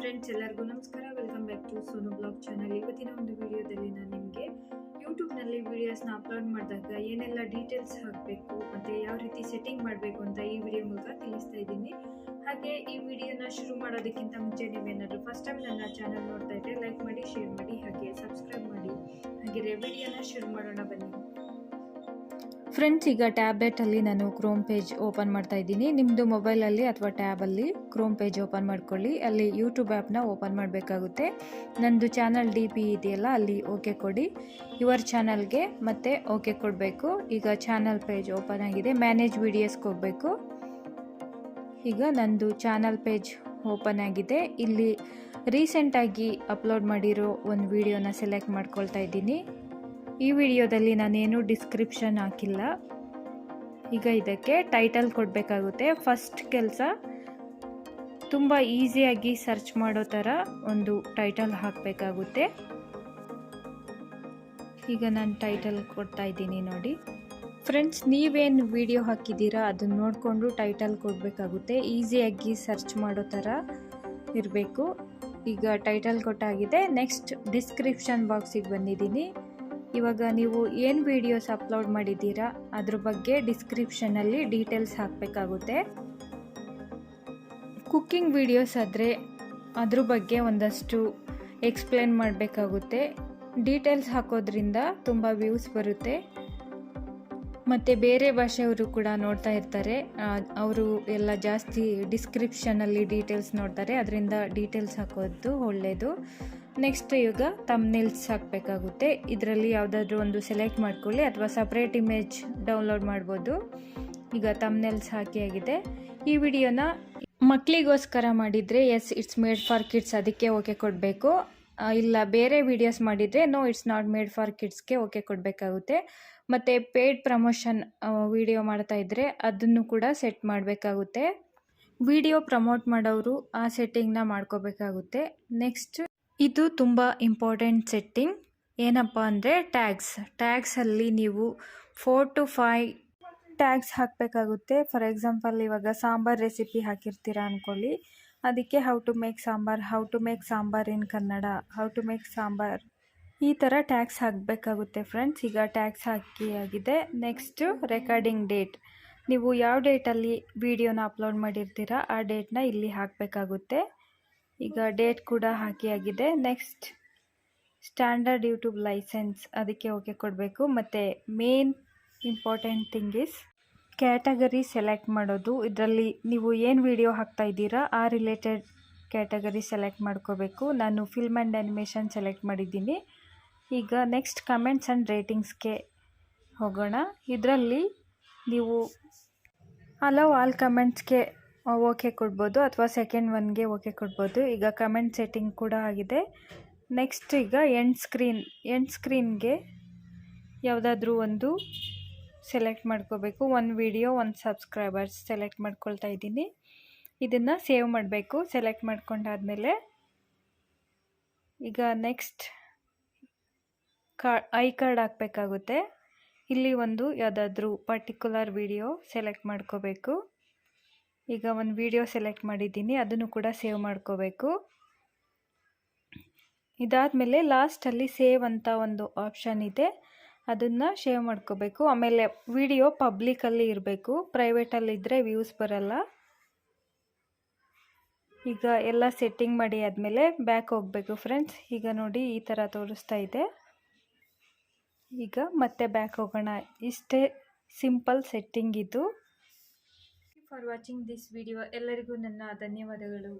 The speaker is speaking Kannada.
ಫ್ರೆಂಡ್ಸ್, ಎಲ್ಲರಿಗೂ ನಮಸ್ಕಾರ. Welcome back to Sonu blog channel. ಇವತ್ತಿನ ಒಂದು ವಿಡಿಯೋದಲ್ಲಿ ನಾನು ನಿಮಗೆ ಯೂಟ್ಯೂಬ್ನಲ್ಲಿ ವಿಡಿಯೋಸ್ನ ಅಪ್ಲೋಡ್ ಮಾಡಿದಾಗ ಏನೆಲ್ಲ ಡೀಟೇಲ್ಸ್ ಹಾಕಬೇಕು ಮತ್ತು ಯಾವ ರೀತಿ ಸೆಟ್ಟಿಂಗ್ ಮಾಡಬೇಕು ಅಂತ ಈ ವಿಡಿಯೋ ಮೂಲಕ ತಿಳಿಸ್ತಾ ಇದ್ದೀನಿ. ಹಾಗೆ ಈ ವಿಡಿಯೋನ ಶುರು ಮಾಡೋದಕ್ಕಿಂತ ಮುಂಚೆ ನೀವೇನಾದರೂ ಫಸ್ಟ್ ಟೈಮ್ ನನ್ನ ಚಾನಲ್ ನೋಡ್ತಾ ಇದ್ದರೆ ಲೈಕ್ ಮಾಡಿ, ಶೇರ್ ಮಾಡಿ, ಹಾಗೆ ಸಬ್ಸ್ಕ್ರೈಬ್ ಮಾಡಿ. ಹಾಗೆ ವಿಡಿಯೋನ ಶುರು ಮಾಡೋಣ ಬನ್ನಿ ಫ್ರೆಂಡ್ಸ್. ಈಗ ಟ್ಯಾಬ್ಲೆಟಲ್ಲಿ ನಾನು ಕ್ರೋಮ್ ಪೇಜ್ ಓಪನ್ ಮಾಡ್ತಾ ಇದ್ದೀನಿ. ನಿಮ್ಮದು ಮೊಬೈಲಲ್ಲಿ ಅಥವಾ ಟ್ಯಾಬಲ್ಲಿ ಕ್ರೋಮ್ ಪೇಜ್ ಓಪನ್ ಮಾಡ್ಕೊಳ್ಳಿ. ಅಲ್ಲಿ ಯೂಟ್ಯೂಬ್ ಆ್ಯಪ್ನ ಓಪನ್ ಮಾಡಬೇಕಾಗುತ್ತೆ. ನಂದು ಚಾನಲ್ DP ಇದೆಯಲ್ಲ, ಅಲ್ಲಿ ಓಕೆ ಕೊಡಿ. ಯುವರ್ ಚಾನಲ್ಗೆ ಮತ್ತೆ ಓಕೆ ಕೊಡಬೇಕು. ಈಗ ಚಾನಲ್ ಪೇಜ್ ಓಪನ್ ಆಗಿದೆ. ಮ್ಯಾನೇಜ್ ವಿಡಿಯೋಸ್ಗೆ ಹೋಗಬೇಕು. ಈಗ ನಂದು ಚಾನಲ್ ಪೇಜ್ ಓಪನ್ ಆಗಿದೆ. ಇಲ್ಲಿ ರೀಸೆಂಟಾಗಿ ಅಪ್ಲೋಡ್ ಮಾಡಿರೋ ಒಂದು ವಿಡಿಯೋನ ಸೆಲೆಕ್ಟ್ ಮಾಡ್ಕೊಳ್ತಾ ಇದ್ದೀನಿ. ಈ ವಿಡಿಯೋದಲ್ಲಿ ನಾನೇನು ಡಿಸ್ಕ್ರಿಪ್ಷನ್ ಹಾಕಿಲ್ಲ. ಈಗ ಇದಕ್ಕೆ ಟೈಟಲ್ ಕೊಡಬೇಕಾಗುತ್ತೆ. ಫಸ್ಟ್ ಕೆಲಸ, ತುಂಬ ಈಸಿಯಾಗಿ ಸರ್ಚ್ ಮಾಡೋ ಥರ ಒಂದು ಟೈಟಲ್ ಹಾಕಬೇಕಾಗುತ್ತೆ. ಈಗ ನಾನು ಟೈಟಲ್ ಕೊಡ್ತಾ ಇದ್ದೀನಿ ನೋಡಿ ಫ್ರೆಂಡ್ಸ್. ನೀವೇನು ವಿಡಿಯೋ ಹಾಕಿದ್ದೀರಾ ಅದನ್ನು ನೋಡಿಕೊಂಡು ಟೈಟಲ್ ಕೊಡಬೇಕಾಗುತ್ತೆ. ಈಸಿಯಾಗಿ ಸರ್ಚ್ ಮಾಡೋ ಥರ ಇರಬೇಕು. ಈಗ ಟೈಟಲ್ ಕೊಟ್ಟಾಗಿದೆ. ನೆಕ್ಸ್ಟ್ ಡಿಸ್ಕ್ರಿಪ್ಷನ್ ಬಾಕ್ಸಿಗೆ ಬಂದಿದ್ದೀನಿ. ಇವಾಗ ನೀವು ಏನು ವಿಡಿಯೋಸ್ ಅಪ್ಲೋಡ್ ಮಾಡಿದ್ದೀರಾ ಅದ್ರ ಬಗ್ಗೆ ಡಿಸ್ಕ್ರಿಪ್ಷನಲ್ಲಿ ಡೀಟೇಲ್ಸ್ ಹಾಕಬೇಕಾಗುತ್ತೆ. ಕುಕ್ಕಿಂಗ್ ವಿಡಿಯೋಸ್ ಆದರೆ ಅದ್ರ ಬಗ್ಗೆ ಒಂದಷ್ಟು ಎಕ್ಸ್ಪ್ಲೇನ್ ಮಾಡಬೇಕಾಗುತ್ತೆ. ಡೀಟೇಲ್ಸ್ ಹಾಕೋದ್ರಿಂದ ತುಂಬ ವ್ಯೂಸ್ ಬರುತ್ತೆ ಮತ್ತು ಬೇರೆ ಭಾಷೆಯವರು ಕೂಡ ನೋಡ್ತಾ ಇರ್ತಾರೆ. ಅವರು ಎಲ್ಲ ಜಾಸ್ತಿ ಡಿಸ್ಕ್ರಿಪ್ಷನಲ್ಲಿ ಡೀಟೇಲ್ಸ್ ನೋಡ್ತಾರೆ. ಅದರಿಂದ ಡೀಟೇಲ್ಸ್ ಹಾಕೋದು ಒಳ್ಳೆಯದು. ನೆಕ್ಸ್ಟ್ ಈಗ ತಮ್ನೇಲ್ಸ್ ಹಾಕಬೇಕಾಗುತ್ತೆ. ಇದರಲ್ಲಿ ಯಾವುದಾದ್ರೂ ಒಂದು ಸೆಲೆಕ್ಟ್ ಮಾಡ್ಕೊಳ್ಳಿ ಅಥವಾ ಸಪ್ರೇಟ್ ಇಮೇಜ್ ಡೌನ್ಲೋಡ್ ಮಾಡ್ಬೋದು. ಈಗ ತಮ್ನೇಲ್ಸ್ ಹಾಕಿ ಆಗಿದೆ. ಈ ವಿಡಿಯೋನ ಮಕ್ಕಳಿಗೋಸ್ಕರ ಮಾಡಿದರೆ yes it's made for kids, ಅದಕ್ಕೆ ಓಕೆ ಕೊಡಬೇಕು. ಇಲ್ಲ ಬೇರೆ ವಿಡಿಯೋಸ್ ಮಾಡಿದರೆ no it's not made for ಕಿಡ್ಸ್ಗೆ ಓಕೆ ಕೊಡಬೇಕಾಗುತ್ತೆ. ಮತ್ತು ಪೇಯ್ಡ್ ಪ್ರಮೋಷನ್ ವಿಡಿಯೋ ಮಾಡ್ತಾ ಇದ್ದರೆ ಅದನ್ನು ಕೂಡ ಸೆಟ್ ಮಾಡಬೇಕಾಗುತ್ತೆ. ವಿಡಿಯೋ ಪ್ರಮೋಟ್ ಮಾಡೋರು ಆ ಸೆಟ್ಟಿಂಗ್ನ ಮಾಡ್ಕೋಬೇಕಾಗುತ್ತೆ. ನೆಕ್ಸ್ಟ್ ಇದು ತುಂಬ ಇಂಪಾರ್ಟೆಂಟ್ ಸೆಟ್ಟಿಂಗ್. ಏನಪ್ಪ ಅಂದರೆ ಟ್ಯಾಗ್ಸಲ್ಲಿ ನೀವು 4 to 5 ಟ್ಯಾಗ್ಸ್ ಹಾಕಬೇಕಾಗುತ್ತೆ. ಫಾರ್ ಎಕ್ಸಾಂಪಲ್, ಇವಾಗ ಸಾಂಬಾರ್ ರೆಸಿಪಿ ಹಾಕಿರ್ತೀರಾ ಅಂದ್ಕೊಳ್ಳಿ. ಅದಕ್ಕೆ how to make sambar in Kannada, how to make sambar, ಈ ಥರ ಟ್ಯಾಗ್ಸ್ ಹಾಕಬೇಕಾಗುತ್ತೆ ಫ್ರೆಂಡ್ಸ್. ಈಗ ಟ್ಯಾಗ್ಸ್ ಹಾಕಿ ಆಗಿದೆ. Next recording date. ನೀವು ಯಾವ ಡೇಟಲ್ಲಿ ವಿಡಿಯೋನ ಅಪ್ಲೋಡ್ ಮಾಡಿರ್ತೀರಾ ಆ ಡೇಟ್ನ ಇಲ್ಲಿ ಹಾಕಬೇಕಾಗುತ್ತೆ. ಈಗ ಡೇಟ್ ಕೂಡ ಹಾಕಿ ಆಗಿದೆ. ನೆಕ್ಸ್ಟ್ ಸ್ಟ್ಯಾಂಡರ್ಡ್ ಯೂಟ್ಯೂಬ್ ಲೈಸೆನ್ಸ್, ಅದಕ್ಕೆ ಓಕೆ ಕೊಡಬೇಕು. ಮತ್ತು main important thing is category select ಮಾಡೋದು. ಇದರಲ್ಲಿ ನೀವು ಏನು ವಿಡಿಯೋ ಹಾಕ್ತಾ ಇದ್ದೀರಾ ಆ ರಿಲೇಟೆಡ್ ಕ್ಯಾಟಗರಿ ಸೆಲೆಕ್ಟ್ ಮಾಡ್ಕೋಬೇಕು. ನಾನು ಫಿಲ್ಮ್ ಆ್ಯಂಡ್ ಆ್ಯನಿಮೇಷನ್ ಸೆಲೆಕ್ಟ್ ಮಾಡಿದ್ದೀನಿ. ಈಗ ನೆಕ್ಸ್ಟ್ ಕಮೆಂಟ್ಸ್ ಆ್ಯಂಡ್ ರೇಟಿಂಗ್ಸ್ಗೆ ಹೋಗೋಣ. ಇದರಲ್ಲಿ ನೀವು ಅಲೌ ಆಲ್ ಕಮೆಂಟ್ಸ್ಗೆ ಓಕೆ ಕೊಡ್ಬೋದು ಅಥವಾ ಸೆಕೆಂಡ್ ಒನ್ಗೆ ಓಕೆ ಕೊಡ್ಬೋದು. ಈಗ ಕಮೆಂಟ್ ಸೆಟ್ಟಿಂಗ್ ಕೂಡ ಆಗಿದೆ. ನೆಕ್ಸ್ಟ್ ಈಗ ಎಂಡ್ ಸ್ಕ್ರೀನ್ಗೆ ಯಾವುದಾದ್ರೂ ಒಂದು ಸೆಲೆಕ್ಟ್ ಮಾಡ್ಕೋಬೇಕು. ಒಂದು ವಿಡಿಯೋ, ಒಂದು ಸಬ್ಸ್ಕ್ರೈಬರ್ಸ್ ಸೆಲೆಕ್ಟ್ ಮಾಡ್ಕೊಳ್ತಾ ಇದ್ದೀನಿ. ಇದನ್ನು ಸೇವ್ ಮಾಡಬೇಕು. ಸೆಲೆಕ್ಟ್ ಮಾಡ್ಕೊಂಡಾದಮೇಲೆ ಈಗ ನೆಕ್ಸ್ಟ್ ಐ ಕಾರ್ಡ್ ಹಾಕಬೇಕಾಗುತ್ತೆ. ಇಲ್ಲಿ ಒಂದು ಯಾವುದಾದ್ರೂ ಪರ್ಟಿಕ್ಯುಲರ್ ವಿಡಿಯೋ ಸೆಲೆಕ್ಟ್ ಮಾಡ್ಕೋಬೇಕು. ಈಗ ಒಂದು ವಿಡಿಯೋ ಸೆಲೆಕ್ಟ್ ಮಾಡಿದ್ದೀನಿ, ಅದನ್ನು ಕೂಡ ಸೇವ್ ಮಾಡ್ಕೋಬೇಕು. ಇದಾದಮೇಲೆ ಲಾಸ್ಟಲ್ಲಿ ಸೇವ್ ಅಂತ ಒಂದು ಆಪ್ಷನ್ ಇದೆ, ಅದನ್ನು ಸೇವ್ ಮಾಡ್ಕೋಬೇಕು. ಆಮೇಲೆ ವಿಡಿಯೋ ಪಬ್ಲಿಕಲ್ಲಿ ಇರಬೇಕು, ಪ್ರೈವೇಟಲ್ಲಿದ್ದರೆ ವ್ಯೂಸ್ ಬರಲ್ಲ. ಈಗ ಎಲ್ಲ ಸೆಟ್ಟಿಂಗ್ ಮಾಡಿ ಆದಮೇಲೆ ಬ್ಯಾಕ್ ಹೋಗಬೇಕು ಫ್ರೆಂಡ್ಸ್. ಈಗ ನೋಡಿ ಈ ಥರ ತೋರಿಸ್ತಾ ಇದೆ. ಈಗ ಮತ್ತೆ ಬ್ಯಾಕ್ ಹೋಗೋಣ. ಇಷ್ಟೇ ಸಿಂಪಲ್ ಸೆಟ್ಟಿಂಗ್ ಇದು. For watching this video. ಎಲ್ಲರಿಗೂ ನನ್ನ ಧನ್ಯವಾದಗಳು.